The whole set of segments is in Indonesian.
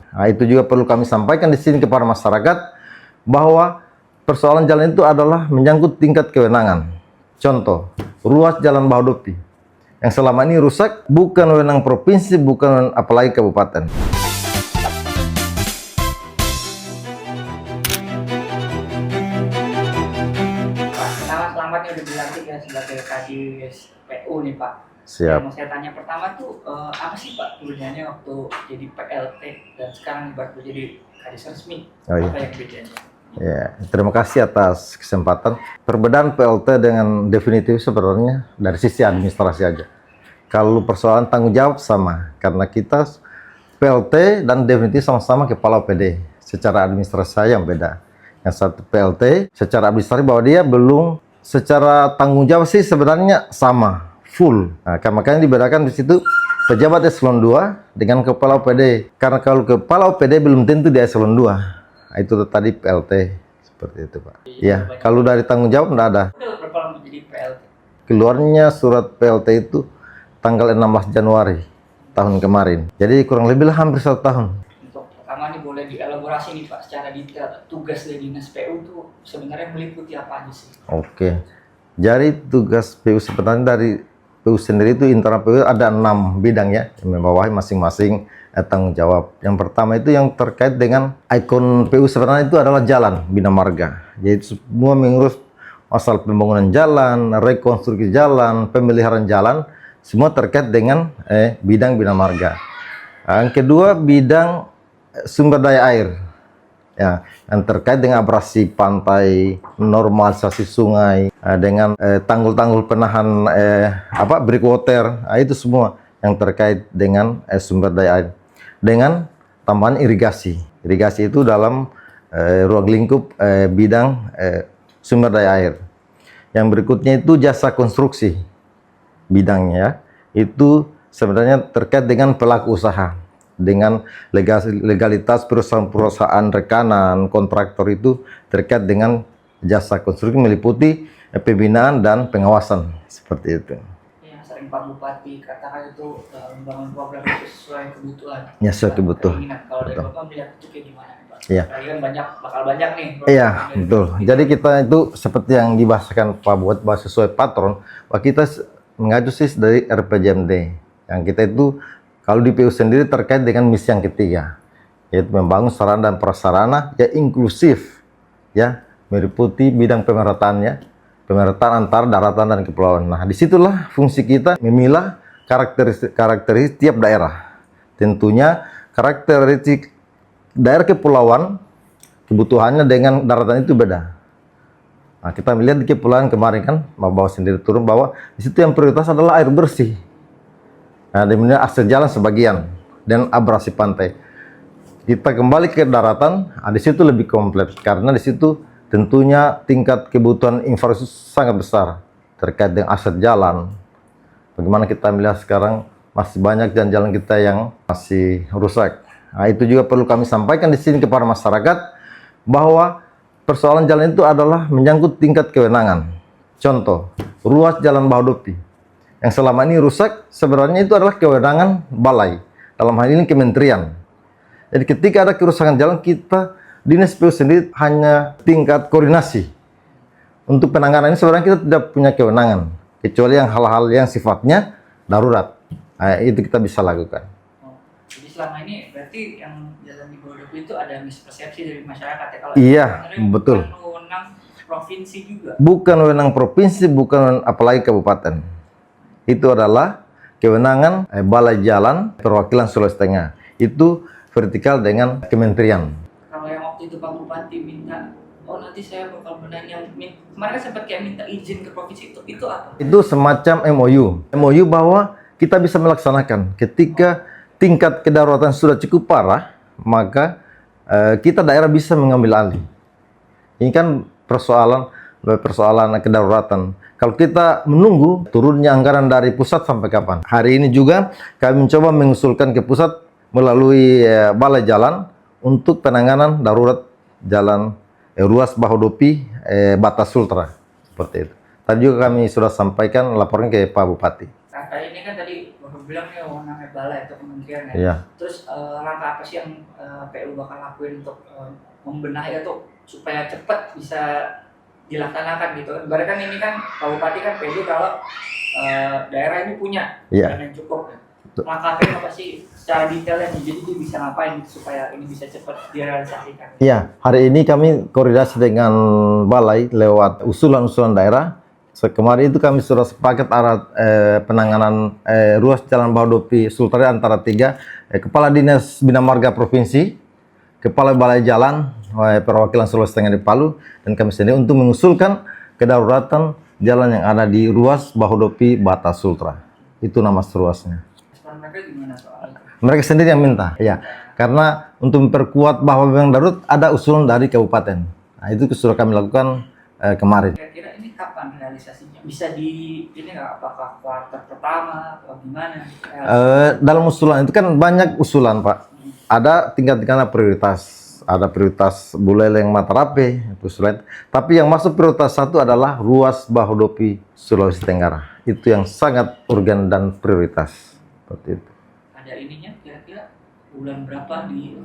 Nah, itu juga perlu kami sampaikan di sini kepada masyarakat bahwa persoalan jalan itu adalah menyangkut tingkat kewenangan. Contoh, ruas Jalan Bahodopi yang selama ini rusak bukan wewenang provinsi, bukan apalagi kabupaten. Pak, selamat nih udah dilantik ya sebagai Kadis PU nih Pak. Siap. Yang mau saya tanya pertama tuh apa sih Pak bedanya waktu jadi PLT dan sekarang baru jadi Kadis resmi? Oh, iya. Apa yang bedanya? Ya, terima kasih atas kesempatan. Perbedaan PLT dengan definitif sebenarnya dari sisi administrasi aja. Kalau persoalan tanggung jawab sama, karena kita PLT dan definitif sama-sama kepala OPD. Secara administrasi yang beda. Yang satu PLT secara administrasi bahwa dia belum, secara tanggung jawab sih sebenarnya sama, full. Nah, makanya dibedakan di situ pejabat eselon 2 dengan kepala OPD. Karena kalau kepala OPD belum tentu di eselon 2. Nah, itu tadi PLT seperti itu, Pak. Ya, kalau dari tanggung jawab enggak ada. Udah berapa lama jadi PLT? Keluarnya surat PLT itu tanggal 16 Januari tahun kemarin. Jadi kurang lebih hampir 1 tahun. Untuk pertama nih boleh dielaborasi nih Pak secara detail tugas dari dinas PU itu sebenarnya meliputi apa aja sih? Oke. Jadi tugas PU sebenarnya dari PU sendiri itu internal PU ada 6 bidang ya, yang membawahi masing-masing tanggung jawab. Yang pertama itu yang terkait dengan ikon PU sebenarnya itu adalah jalan bina marga. Jadi semua mengurus masalah pembangunan jalan, rekonstruksi jalan, pemeliharaan jalan, semua terkait dengan bidang bina marga. Yang kedua bidang sumber daya air. Ya, yang terkait dengan abrasi pantai, normalisasi sungai, dengan tanggul-tanggul penahan breakwater, itu semua yang terkait dengan sumber daya air. Dengan tambahan irigasi. Irigasi itu dalam ruang lingkup bidang sumber daya air. Yang berikutnya itu jasa konstruksi bidangnya, itu sebenarnya terkait dengan pelaku usaha. Dengan legalitas perusahaan-perusahaan rekanan, kontraktor itu terkait dengan jasa konstruksi meliputi pembinaan dan pengawasan seperti itu. Ya, sering Pak Bupati katakan itu membangun program itu sesuai kebutuhan. Ya, sesuai kebutuhan. Kalau dari Betul. Bapak melihat itu kayak gimana Pak? Iya. Kan bakal banyak nih. Iya, betul. Jadi kita itu seperti yang dibahasakan Pak Buat bahwa sesuai patron, bahwa kita mengacu sih dari RPJMD. Yang kita itu kalau di PU sendiri terkait dengan misi yang ketiga, yaitu membangun sarana dan prasarana yang inklusif, ya, meliputi bidang pemerataan antar daratan dan kepulauan. Nah, disitulah fungsi kita memilah karakteristik tiap daerah. Tentunya karakteristik daerah kepulauan kebutuhannya dengan daratan itu beda. Nah, kita melihat di kepulauan kemarin kan, bawa sendiri turun bahwa di situ yang prioritas adalah air bersih. Nah, dimana akses jalan sebagian dan abrasi pantai. Kita kembali ke daratan, di situ lebih komplit karena di situ tentunya tingkat kebutuhan infrastruktur sangat besar terkait dengan akses jalan. Bagaimana kita melihat sekarang masih banyak jalan-jalan kita yang masih rusak. Nah, itu juga perlu kami sampaikan di sini kepada masyarakat bahwa persoalan jalan itu adalah menyangkut tingkat kewenangan. Contoh, ruas Jalan Bahodopi yang selama ini rusak sebenarnya itu adalah kewenangan balai, dalam hal ini kementerian. Jadi ketika ada kerusakan jalan, kita dinas PU sendiri hanya tingkat koordinasi. Untuk penanganan ini sebenarnya kita tidak punya kewenangan, kecuali yang hal-hal yang sifatnya darurat. Nah, itu kita bisa lakukan. Jadi selama ini berarti yang jalan di Bahodopi itu ada mispersepsi dari masyarakat ya, kalau Iya, sebenarnya betul. bukan wewenang provinsi juga. Bukan wewenang provinsi, bukan apalagi kabupaten. Itu adalah kewenangan Balai Jalan Perwakilan Sulawesi Tengah. Itu vertikal dengan kementerian. Kalau yang waktu itu Pak Bupati minta, nanti saya bakal benahin yang kemarin kan sempat kayak minta izin ke provinsi itu apa? Itu semacam MOU bahwa kita bisa melaksanakan ketika tingkat kedaruratan sudah cukup parah, maka kita daerah bisa mengambil alih. Ini kan persoalan kedaruratan. Kalau kita menunggu turunnya anggaran dari pusat sampai kapan? Hari ini juga kami mencoba mengusulkan ke pusat melalui Balai Jalan untuk penanganan darurat jalan ruas Bahodopi Batas Sultra seperti itu. Tadi juga kami sudah sampaikan laporan ke Pak Bupati. Nah, ini kan tadi bilang nih wewenangnya balai atau kementerian ya. Iya. Terus langkah apa sih yang PU bakal lakuin untuk membenahi atau supaya cepat bisa dilaksanakan gitu? Ibaratnya kan ini kan Pak Bupati kan pede kalau daerah ini punya Iya. dana yang cukup. Langkah apa sih secara detailnya nih? Jadi dia bisa ngapain gitu supaya ini bisa cepat direalisasikan? Iya, hari ini kami koordinasi dengan balai lewat usulan-usulan daerah. Kemarin itu kami sudah sepakat arah penanganan ruas Jalan Bahodopi Sultari antara tiga Kepala Dinas Bina Marga Provinsi, Kepala Balai Jalan Perwakilan Sulawesi Tengah di Palu, dan kami sendiri untuk mengusulkan kedaruratan jalan yang ada di ruas Bahodopi Batas Sultra. Itu nama ruasnya. Respon mereka gimana soal itu? Mereka sendiri yang minta, ya, karena untuk memperkuat bahwa memang darurat ada usulan dari kabupaten. Nah, itu sudah kami lakukan kemarin. Kira-kira ini kapan realisasinya? Bisa ini nggak, apakah kuartal pertama atau gimana? Dalam usulan itu kan banyak usulan, Pak. Ada tingkat-tingkatnya prioritas. Ada prioritas Buleleng Matarape, usulan. Tapi yang masuk prioritas satu adalah ruas Bahodopi Sulawesi Tenggara. Itu yang sangat urgen dan prioritas. Seperti itu. Ada ininya kira-kira bulan berapa di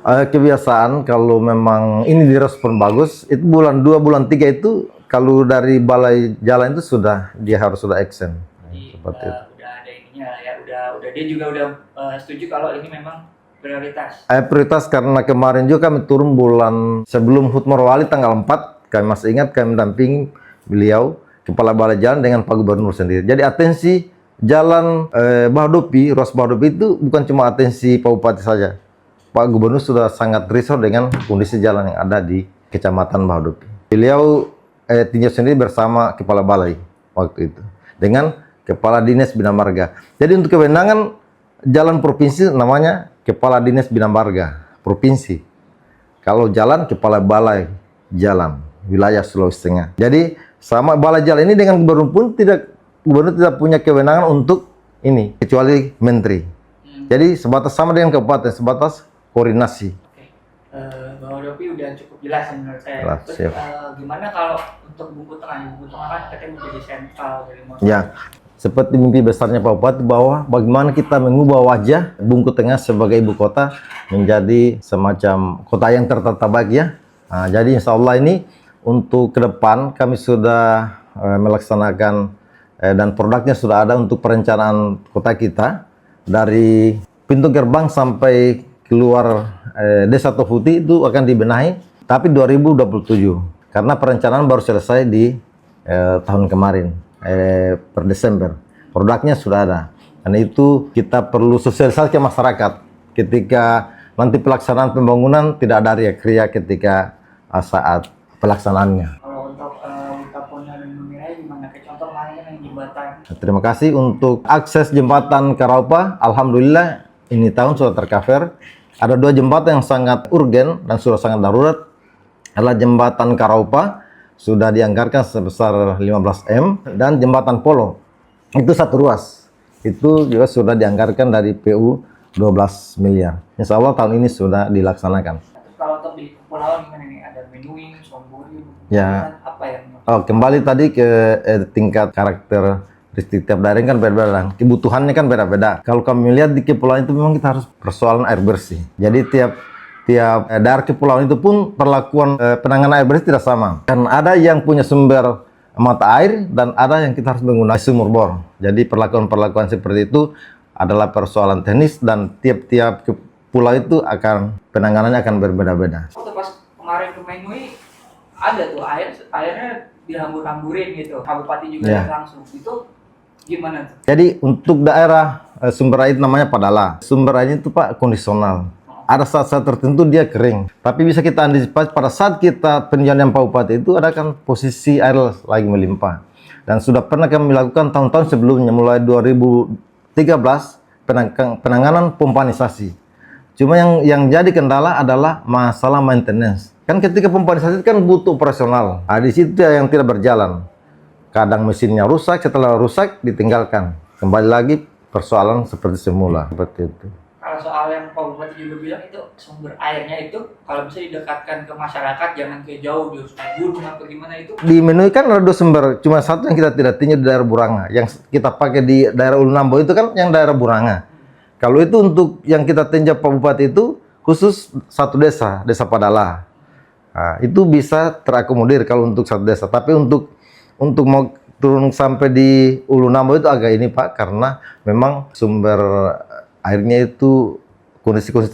Kebiasaan kalau memang ini direspon bagus, itu bulan 2, bulan 3 itu kalau dari balai jalan itu dia harus sudah action. Jadi Seperti itu. udah ada ininya ya, udah dia juga udah setuju kalau ini memang prioritas. Prioritas karena kemarin juga kami turun bulan sebelum HUT Morowali tanggal 4, kami masih ingat kami mendampingi beliau, Kepala Balai Jalan dengan Pak Gubernur sendiri. Jadi atensi Jalan Bahodopi, ruas Bahodopi itu bukan cuma atensi Pak Bupati saja. Pak Gubernur sudah sangat risau dengan kondisi jalan yang ada di Kecamatan Bahodopi. Beliau tinjau sendiri bersama Kepala Balai waktu itu dengan Kepala Dinas Bina Marga. Jadi untuk kewenangan jalan provinsi namanya Kepala Dinas Bina Marga Provinsi. Kalau jalan Kepala Balai Jalan Wilayah Sulawesi Tengah. Jadi sama Balai Jalan ini dengan Gubernur pun Gubernur tidak punya kewenangan untuk ini kecuali Menteri. Jadi sebatas sama dengan kabupaten, sebatas koordinasi. Oke. Bahodopi udah cukup jelas menurut saya. Jelas, Terus siap. gimana kalau untuk Bungku Tengah? Bungku Tengah kan katanya menjadi sentral dari masyarakat. Ya, seperti mimpi besarnya Pak Bupati bahwa bagaimana kita mengubah wajah Bungku Tengah sebagai ibu kota menjadi semacam kota yang tertata baik ya. Nah, jadi insya Allah ini untuk ke depan kami sudah melaksanakan dan produknya sudah ada untuk perencanaan kota kita dari pintu gerbang sampai keluar Desa Tofuti itu akan dibenahi tapi 2027 karena perencanaan baru selesai di tahun kemarin per Desember. Produknya sudah ada dan itu kita perlu sosialisasi ke masyarakat ketika nanti pelaksanaan pembangunan tidak ada riak-riak ketika saat pelaksanaannya. Kalau untuk Kapolda dan Numiraya gimana? Kayak contoh kemarin yang jembatan. Terima kasih untuk akses jembatan Karaupa. Alhamdulillah ini tahun sudah tercover. Ada 2 jembatan yang sangat urgen dan sudah sangat darurat. Adalah jembatan Karaupa sudah dianggarkan sebesar 15 M dan jembatan Polo itu 1 ruas. Itu juga sudah dianggarkan dari PU 12 miliar. Insya Allah tahun ini sudah dilaksanakan. Terus kalau untuk di kepulauan gimana nih? Ada Menuing, Somburi, Ya. apa yang Kembali tadi ke tingkat karakteristik tiap daerah kan beda-beda, kebutuhannya kan beda-beda. Kalau kami lihat di kepulauan itu memang kita harus persoalan air bersih. Jadi tiap daerah kepulauan itu pun perlakuan penanganan air bersih tidak sama. Kan ada yang punya sumber mata air dan ada yang kita harus menggunakan sumur bor. Jadi perlakuan-perlakuan seperti itu adalah persoalan teknis dan tiap-tiap pulau itu akan penanganannya akan berbeda-beda. waktu pas kemarin ke Menui ada tuh airnya dihambur-hamburin gitu. Pak Bupati juga Ya. langsung itu gimana tuh? Jadi untuk daerah sumber air namanya Padala. Sumber airnya itu Pak kondisional. Ada saat-saat tertentu dia kering. Tapi bisa kita antisipasi pada saat kita peninjauan Pak Bupati itu ada kan posisi air lagi melimpah. Dan sudah pernah kami lakukan tahun-tahun sebelumnya mulai 2013 penanganan pompanisasi. Cuma yang jadi kendala adalah masalah maintenance. Kan ketika pompanisasi kan butuh operasional. Nah, di situ yang tidak berjalan. Kadang mesinnya rusak, setelah rusak ditinggalkan. Kembali lagi persoalan seperti semula. Seperti itu. kalau soal yang Pak Bupati juga bilang itu sumber airnya itu kalau bisa didekatkan ke masyarakat, jangan ke jauh di gunung atau gimana itu. Di menu kan ada 2 sumber, cuma satu yang kita tidak tinjau di daerah Buranga. Yang kita pakai di daerah Ulu Nambo itu kan yang daerah Buranga. Kalau itu untuk yang kita tinjau Pak Bupati itu khusus satu desa, Desa Padala. Nah, itu bisa terakomodir kalau untuk satu desa. Tapi untuk mau turun sampai di Ulu Nambo itu agak ini Pak, karena memang sumber airnya itu kondisi-kondisi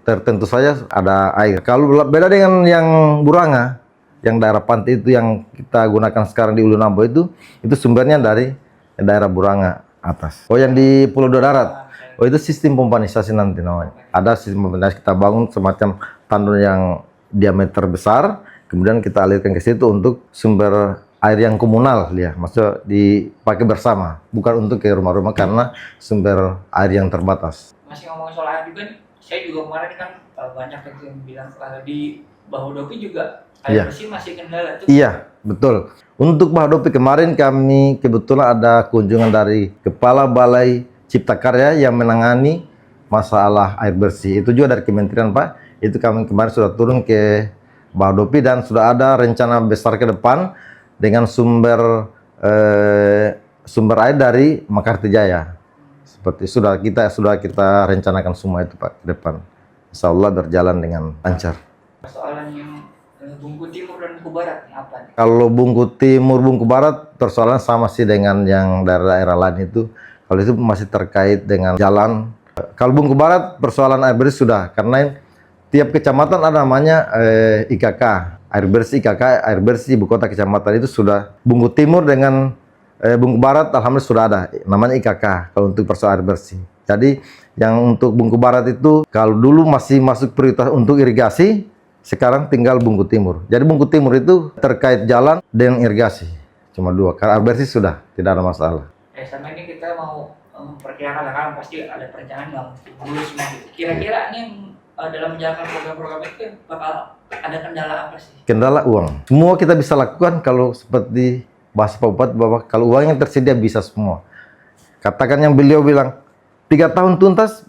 tertentu saja ada air. Kalau beda dengan yang Buranga, yang daerah pantai itu yang kita gunakan sekarang di Ulu Nambo itu sumbernya dari daerah Buranga atas. Oh, yang di Pulau Dua Darat. Oh, itu sistem pompanisasi nanti namanya. Ada sistem pompanisasi, kita bangun semacam tandon yang diameter besar, kemudian kita alirkan ke situ untuk sumber air yang komunal, ya, maksudnya dipakai bersama, bukan untuk ke rumah-rumah karena sumber air yang terbatas. Masih ngomongin soal air juga, saya juga kemarin kan banyak yang bilang di Bahodopi juga air bersih masih kendala tuh. Iya, betul. Untuk Bahodopi kemarin kami kebetulan ada kunjungan dari Kepala Balai Cipta Karya yang menangani masalah air bersih. Itu juga dari Kementerian Pak. Itu kami kemarin sudah turun ke Bahodopi dan sudah ada rencana besar ke depan dengan sumber air dari Mekarta Jaya. Seperti sudah kita rencanakan semua itu Pak ke depan. Insya Allah berjalan dengan lancar. Persoalan yang Bungku Timur dan Bungku Barat apa nih? Kalau Bungku Timur, Bungku Barat persoalan sama sih dengan yang daerah-daerah lain itu. Kalau itu masih terkait dengan jalan. Kalau Bungku Barat persoalan air bersih sudah, karena tiap kecamatan ada namanya IKK, air bersih IKK, air bersih ibu kota kecamatan itu sudah. Bungku Timur dengan Bungku Barat alhamdulillah sudah ada namanya IKK kalau untuk persoalan air bersih. Jadi yang untuk Bungku Barat itu kalau dulu masih masuk prioritas untuk irigasi, sekarang tinggal Bungku Timur. Jadi Bungku Timur itu terkait jalan dan irigasi. Cuma 2, karena air bersih sudah tidak ada masalah. Sama ini kita mau memperkirakan kan pasti ada perencanaan yang mulus gitu. Kira-kira ini dalam menjalankan program-program itu bakal ada kendala apa sih? Kendala uang. Semua kita bisa lakukan kalau seperti bahasa Pak Bupati bahwa kalau uangnya tersedia bisa semua. Katakan yang beliau bilang 3 tahun tuntas.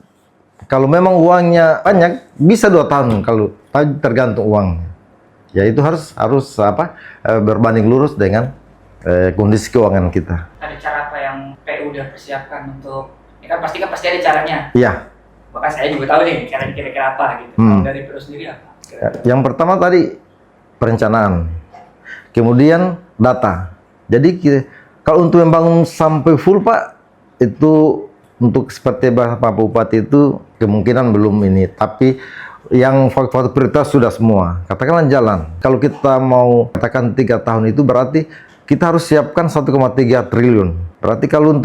Kalau memang uangnya banyak bisa 2 tahun kalau tergantung uangnya. Ya itu harus berbanding lurus dengan kondisi keuangan kita. Ada cara apa yang PU udah persiapkan untuk ini kan pasti ada caranya. Iya. Bahkan saya juga tahu nih cara kira-kira apa gitu. Dari PU sendiri apa? Yang pertama tadi perencanaan, kemudian data. Jadi kalau untuk membangun sampai full Pak, itu untuk seperti Pak Bupati itu kemungkinan belum ini. Tapi yang faktor prioritas sudah semua. Katakanlah jalan. Kalau kita mau katakan 3 tahun itu berarti kita harus siapkan 1,3 triliun. Berarti kalau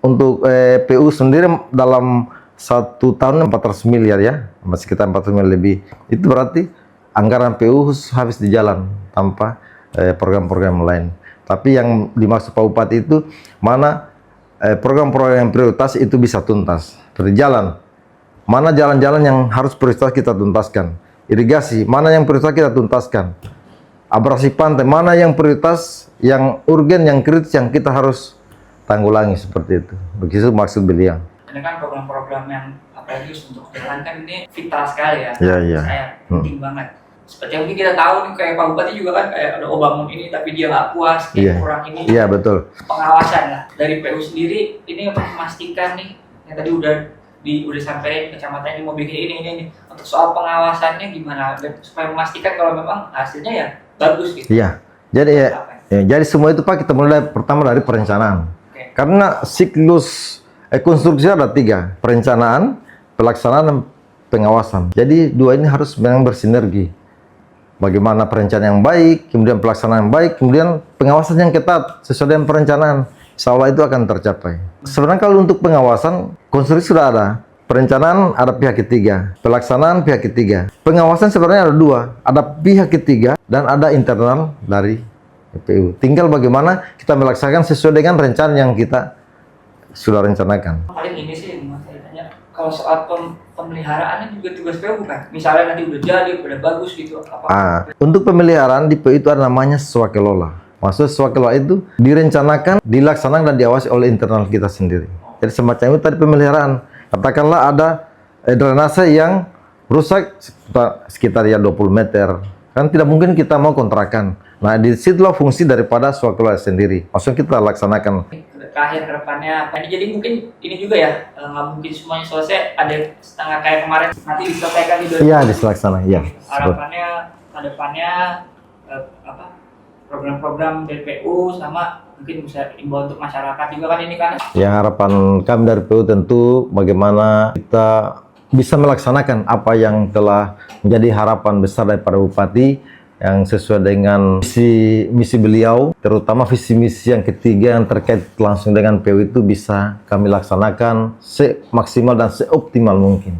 untuk PU sendiri dalam 1 tahun 400 miliar ya, masih sekitar 400 miliar lebih. Itu berarti anggaran PU habis di jalan tanpa program-program lain. Tapi yang dimaksud Pak Bupati itu mana program-program yang prioritas itu bisa tuntas. Seperti jalan, mana jalan-jalan yang harus prioritas kita tuntaskan. Irigasi, mana yang prioritas kita tuntaskan. Abrasi pantai, mana yang prioritas, yang urgen, yang kritis, yang kita harus tanggulangi seperti itu. Begitu maksud beliau. Ini kan program-program yang apalagi untuk jalan kan ini vital sekali ya. Iya. Saya penting banget. Seperti yang kita tahu nih kayak Pak Bupati juga kan kayak ada bangun ini tapi dia nggak puas, kayak kurang ini. Iya betul. Pengawasan lah dari PU sendiri ini untuk memastikan nih yang tadi udah sampai kecamatan ini mau bikin ini. Untuk soal pengawasannya gimana supaya memastikan kalau memang hasilnya ya bagus gitu. Iya. Jadi jadi semua itu Pak kita mulai pertama dari perencanaan. Karena siklus konstruksi ada 3, perencanaan, pelaksanaan, dan pengawasan. Jadi 2 ini harus memang bersinergi. Bagaimana perencanaan yang baik, kemudian pelaksanaan yang baik, kemudian pengawasan yang ketat sesuai dengan perencanaan. Insya Allah itu akan tercapai. Sebenarnya kalau untuk pengawasan, konstruksi sudah ada. Perencanaan ada pihak ketiga, pelaksanaan pihak ketiga. Pengawasan sebenarnya ada 2, ada pihak ketiga dan ada internal dari PU. Tinggal bagaimana kita melaksanakan sesuai dengan rencana yang kita sudah rencanakan. Paling ini sih saya tanya, kalau soal pemeliharaannya juga tugas PU bukan? Misalnya nanti udah jadi, udah bagus gitu. Untuk pemeliharaan di PU itu ada namanya swakelola. Maksud swakelola itu direncanakan, dilaksanakan dan diawasi oleh internal kita sendiri. Jadi semacam itu tadi pemeliharaan. Katakanlah ada drainase yang rusak sekitar ya 20 meter. Kan tidak mungkin kita mau kontrakan. Nah, di situlah fungsi daripada swakula sendiri. Maksudnya kita laksanakan. Terakhir harapannya apa? Jadi mungkin ini juga ya, nggak mungkin semuanya selesai, ada setengah kayak kemarin, nanti diselesaikan di 2020. Iya, dilaksana. Iya. Harapannya ke depannya apa, program-program DPU sama mungkin bisa imbau untuk masyarakat juga kan ini kan. Ya, harapan kami dari PU tentu bagaimana kita bisa melaksanakan apa yang telah menjadi harapan besar daripada Bupati yang sesuai dengan misi beliau, terutama visi misi yang ketiga yang terkait langsung dengan PU itu bisa kami laksanakan semaksimal dan seoptimal mungkin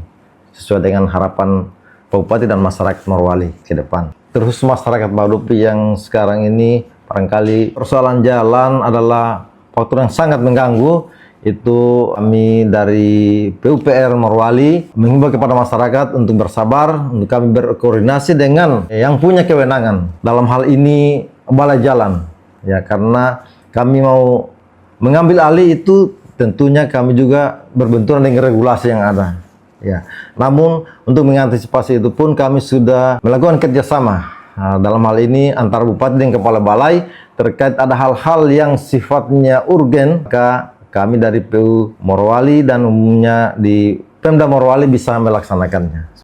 sesuai dengan harapan Pak Bupati dan masyarakat Morowali ke depan. Terus masyarakat Badupi yang sekarang ini barangkali persoalan jalan adalah faktor yang sangat mengganggu. Itu kami dari PUPR Morowali menghimbau kepada masyarakat untuk bersabar, untuk kami berkoordinasi dengan yang punya kewenangan dalam hal ini balai jalan ya, karena kami mau mengambil alih itu tentunya kami juga berbenturan dengan regulasi yang ada ya. Namun untuk mengantisipasi itu pun kami sudah melakukan kerjasama dalam hal ini antara bupati dan kepala balai terkait ada hal-hal yang sifatnya urgen, maka kami dari PU Morowali dan umumnya di Pemda Morowali bisa melaksanakannya.